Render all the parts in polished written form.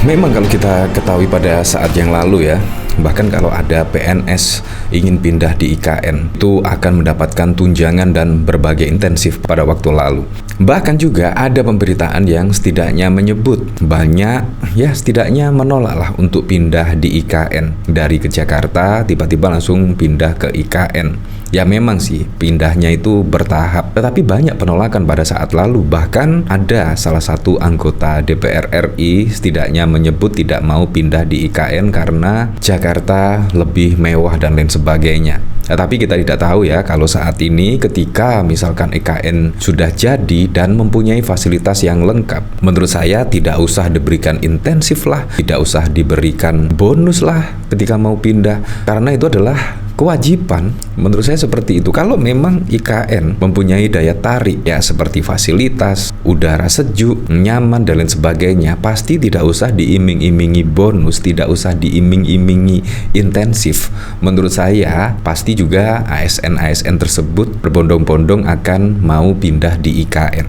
Memang kalau kita ketahui pada saat yang lalu ya, bahkan kalau ada PNS ingin pindah di IKN, itu akan mendapatkan tunjangan dan berbagai intensif pada waktu lalu. Bahkan juga ada pemberitaan yang setidaknya menyebut banyak, ya setidaknya menolak lah untuk pindah di IKN. Dari ke Jakarta, tiba-tiba langsung pindah ke IKN. Ya memang sih, pindahnya itu bertahap, tetapi banyak penolakan pada saat lalu. Bahkan ada salah satu anggota DPR RI setidaknya menyebut tidak mau pindah di IKN karena Jakarta lebih mewah dan lain sebagainya. Tapi kita tidak tahu ya kalau saat ini ketika misalkan IKN sudah jadi dan mempunyai fasilitas yang lengkap, menurut saya tidak usah diberikan intensif lah, tidak usah diberikan bonus lah ketika mau pindah, karena itu adalah kewajiban. Menurut saya seperti itu. Kalau memang IKN mempunyai daya tarik ya seperti fasilitas, udara sejuk, nyaman dan lain sebagainya, pasti tidak usah diiming-imingi bonus, tidak usah diiming-imingi intensif. Menurut saya pasti juga ASN-ASN tersebut berbondong-bondong akan mau pindah di IKN.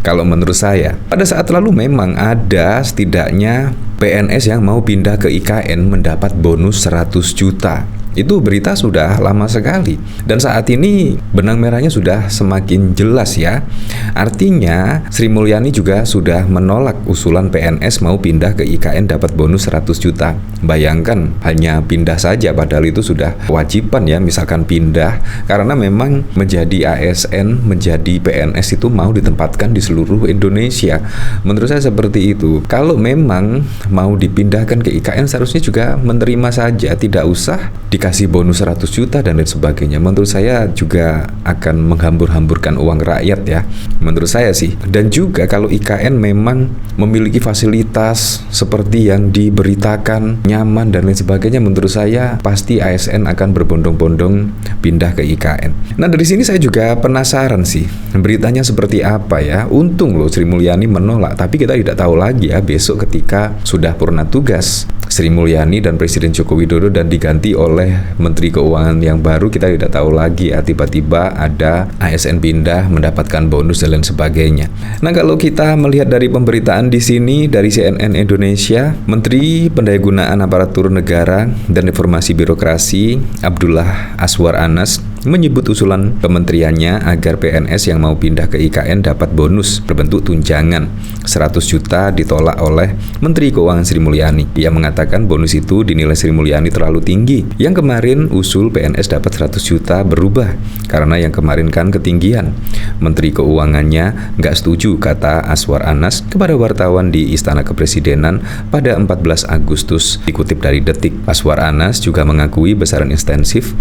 Kalau menurut saya, pada saat lalu memang ada setidaknya PNS yang mau pindah ke IKN mendapat bonus 100 juta. Itu berita sudah lama sekali. Dan saat ini benang merahnya sudah semakin jelas ya. Artinya Sri Mulyani juga sudah menolak usulan PNS mau pindah ke IKN dapat bonus 100 juta. Bayangkan hanya pindah saja padahal itu sudah kewajiban ya misalkan pindah. Karena memang menjadi ASN, menjadi PNS itu mau ditempatkan di seluruh Indonesia. Menurut saya seperti itu. Kalau memang mau dipindahkan ke IKN seharusnya juga menerima saja, tidak usah dikasih bonus 100 juta dan lain sebagainya. Menurut saya juga akan menghambur-hamburkan uang rakyat ya, menurut saya sih. Dan juga kalau IKN memang memiliki fasilitas seperti yang diberitakan, nyaman dan lain sebagainya, menurut saya pasti ASN akan berbondong-bondong pindah ke IKN. Nah dari sini saya juga penasaran sih, beritanya seperti apa ya. Untung loh Sri Mulyani menolak, tapi kita tidak tahu lagi ya besok ketika sudah purna tugas Sri Mulyani dan Presiden Joko Widodo dan diganti oleh Menteri Keuangan yang baru, kita tidak tahu lagi ya, tiba-tiba ada ASN pindah mendapatkan bonus dan lain sebagainya. Nah kalau kita melihat dari pemberitaan di sini dari CNN Indonesia, Menteri Pendayagunaan Aparatur Negara dan Reformasi Birokrasi Abdullah Azwar Anas menyebut usulan kementeriannya agar PNS yang mau pindah ke IKN dapat bonus berbentuk tunjangan 100 juta ditolak oleh Menteri Keuangan Sri Mulyani. Ia mengatakan bonus itu dinilai Sri Mulyani terlalu tinggi. Yang kemarin usul PNS dapat 100 juta berubah karena yang kemarin kan ketinggian. Menteri Keuangannya nggak setuju, kata Azwar Anas kepada wartawan di Istana Kepresidenan pada 14 Agustus. Dikutip dari Detik, Azwar Anas juga mengakui besaran intensif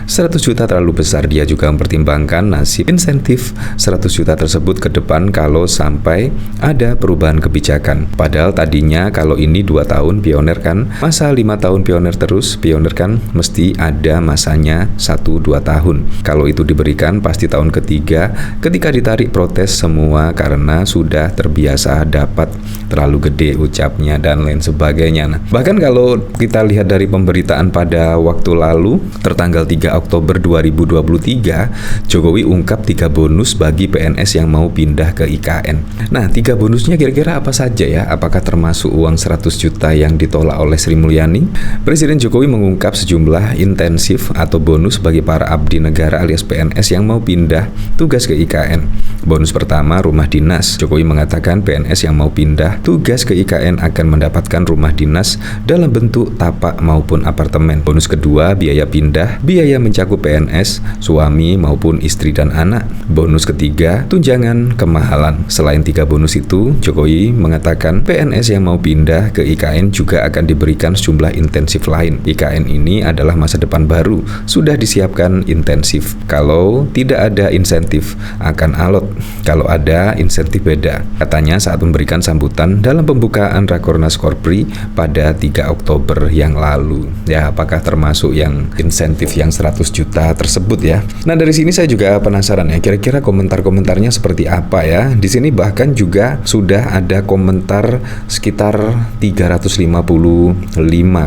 100 juta terlalu besar. Dia juga mempertimbangkan nasib insentif 100 juta tersebut ke depan kalau sampai ada perubahan kebijakan. Padahal tadinya kalau ini 2 tahun pioner kan, masa 5 tahun pioner terus, pioner kan mesti ada masanya 1-2 tahun. Kalau itu diberikan pasti tahun ketiga ketika ditarik protes semua karena sudah terbiasa dapat terlalu gede ucapnya dan lain sebagainya. Nah, bahkan kalau kita lihat dari pemberitaan pada waktu lalu tertanggal 3 Oktober 2023, Jokowi ungkap 3 bonus bagi PNS yang mau pindah ke IKN. Nah 3 bonusnya kira-kira apa saja ya? Apakah termasuk uang 100 juta yang ditolak oleh Sri Mulyani? Presiden Jokowi mengungkap sejumlah intensif atau bonus bagi para abdi negara alias PNS yang mau pindah tugas ke IKN. Bonus pertama, rumah dinas. Jokowi mengatakan PNS yang mau pindah tugas ke IKN akan mendapatkan rumah dinas dalam bentuk tapak maupun apartemen. Bonus kedua, biaya pindah, biaya mencakup PNS, suami maupun istri dan anak. Bonus ketiga, tunjangan kemahalan. Selain 3 bonus itu, Jokowi mengatakan PNS yang mau pindah ke IKN juga akan diberikan sejumlah intensif lain. IKN ini adalah masa depan baru, sudah disiapkan intensif. Kalau tidak ada insentif, akan alot. Kalau ada insentif beda, katanya saat memberikan sambutan dalam pembukaan Rakornas Korpri pada 3 Oktober yang lalu. Ya, apakah termasuk yang insentif yang 100 juta tersebut ya? Nah, dari sini saya juga penasaran ya, kira-kira komentar-komentarnya seperti apa ya? Di sini bahkan juga sudah ada komentar sekitar 355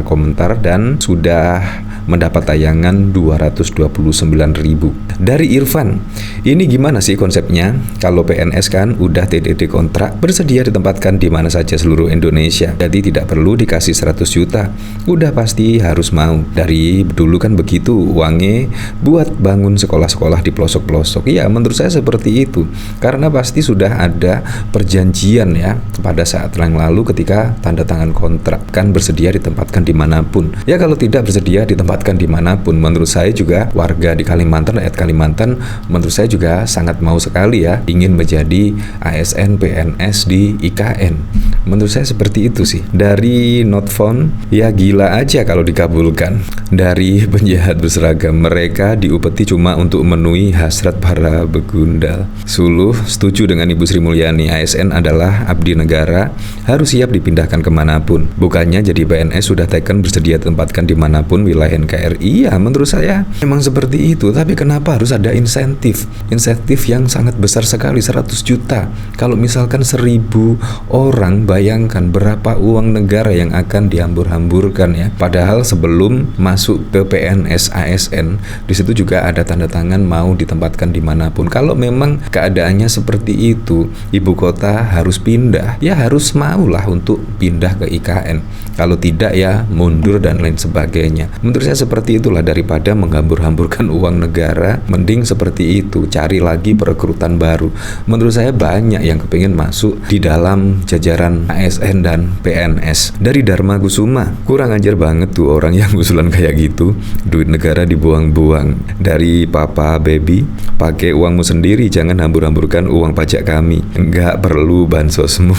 komentar dan sudah mendapat tayangan 229.000. Dari Irfan, ini gimana sih konsepnya? Kalau PNS kan udah TDD kontrak, bersedia ditempatkan di mana saja seluruh Indonesia. Jadi tidak perlu dikasih 100 juta. Udah pasti harus mau. Dari dulu kan begitu uangnya buat bangun sekolah-sekolah di pelosok-pelosok. Ya, menurut saya seperti itu. Karena pasti sudah ada perjanjian ya pada saat yang lalu ketika tanda tangan kontrak, kan bersedia ditempatkan dimanapun. Ya, kalau tidak bersedia ditempatkan dimanapun, menurut saya juga warga di Kalimantan, rakyat Kalimantan, menurut saya juga sangat mau sekali ya ingin menjadi ASN PNS di IKN. Menurut saya seperti itu sih. Dari not found, ya gila aja kalau dikabulkan. Dari penjahat berseragam, mereka diupeti cuma untuk memenuhi hasrat para begundal. Suluh setuju dengan Ibu Sri Mulyani, ASN adalah abdi negara, harus siap dipindahkan kemanapun. Bukannya jadi PNS sudah taken bersedia tempatkan dimanapun wilayah NKRI. Ya, menurut saya memang seperti itu. Tapi kenapa harus ada insentif yang sangat besar sekali, 100 juta. Kalau misalkan 1.000 orang, bayangkan berapa uang negara yang akan dihambur-hamburkan ya. Padahal sebelum masuk ke PNS ASN, di situ juga ada tanda tangan mau ditempatkan dimanapun. Kalau memang keadaannya seperti itu, ibu kota harus pindah, ya harus maulah untuk pindah ke IKN. Kalau tidak ya mundur dan lain sebagainya. Menurut saya seperti itulah, daripada menghambur-hamburkan uang negara, mending seperti itu, cari lagi perekrutan baru. Menurut saya banyak yang kepingin masuk di dalam jajaran ASN dan PNS. Dari Dharma Kusuma, kurang ajar banget tuh orang yang usulan kayak gitu. Duit negara dibuang-buang. Dari Papa Baby, pakai uangmu sendiri, jangan hambur-hamburkan uang pajak kami. Enggak perlu bansosmu.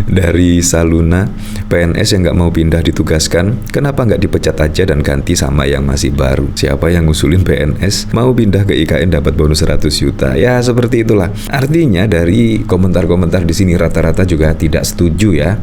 Dari Saluna, PNS yang nggak mau pindah ditugaskan, kenapa nggak dipecat aja dan ganti sama yang masih baru? Siapa yang ngusulin PNS mau pindah ke IKN dapat bonus 100 juta? Ya seperti itulah. Artinya dari komentar-komentar di sini rata-rata juga tidak setuju ya.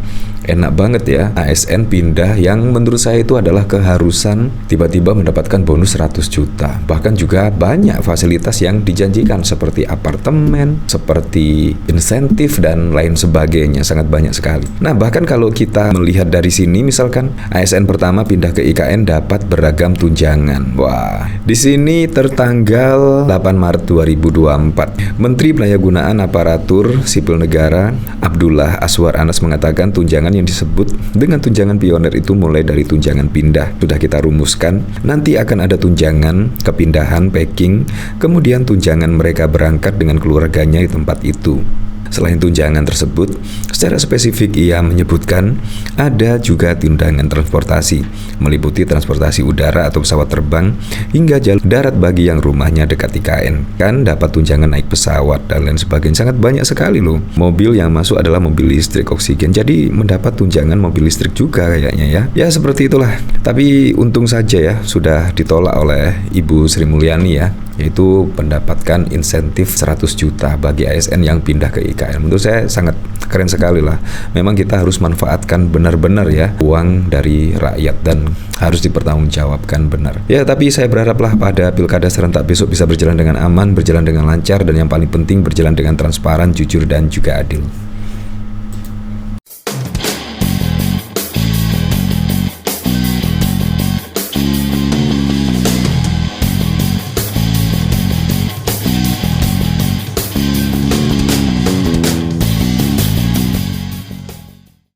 Enak banget ya ASN pindah, yang menurut saya itu adalah keharusan, tiba-tiba mendapatkan bonus 100 juta. Bahkan juga banyak fasilitas yang dijanjikan seperti apartemen, seperti insentif dan lain sebagainya, sangat banyak sekali. Nah, bahkan kalau kita melihat dari sini, misalkan ASN pertama pindah ke IKN dapat beragam tunjangan. Wah, di sini tertanggal 8 Maret 2024, Menteri Pendayagunaan Aparatur Sipil Negara Abdullah Aswar Anas mengatakan tunjangan yang disebut dengan tunjangan pioner itu mulai dari tunjangan pindah. Sudah kita rumuskan, nanti akan ada tunjangan kepindahan packing, kemudian tunjangan mereka berangkat dengan keluarganya di tempat itu. Selain tunjangan tersebut, secara spesifik ia menyebutkan ada juga tunjangan transportasi, meliputi transportasi udara atau pesawat terbang, hingga jalur darat bagi yang rumahnya dekat IKN. Kan dapat tunjangan naik pesawat dan lain sebagainya, sangat banyak sekali loh. Mobil yang masuk adalah mobil listrik oksigen, jadi mendapat tunjangan mobil listrik juga kayaknya ya. Ya seperti itulah. Tapi untung saja ya sudah ditolak oleh Ibu Sri Mulyani ya, yaitu mendapatkan insentif 100 juta bagi ASN yang pindah ke IKN. Menurut saya sangat keren sekali lah. Memang kita harus manfaatkan benar-benar ya uang dari rakyat dan harus dipertanggungjawabkan benar. Ya, tapi saya berharaplah pada pilkada serentak besok bisa berjalan dengan aman, berjalan dengan lancar, dan yang paling penting berjalan dengan transparan, jujur, dan juga adil.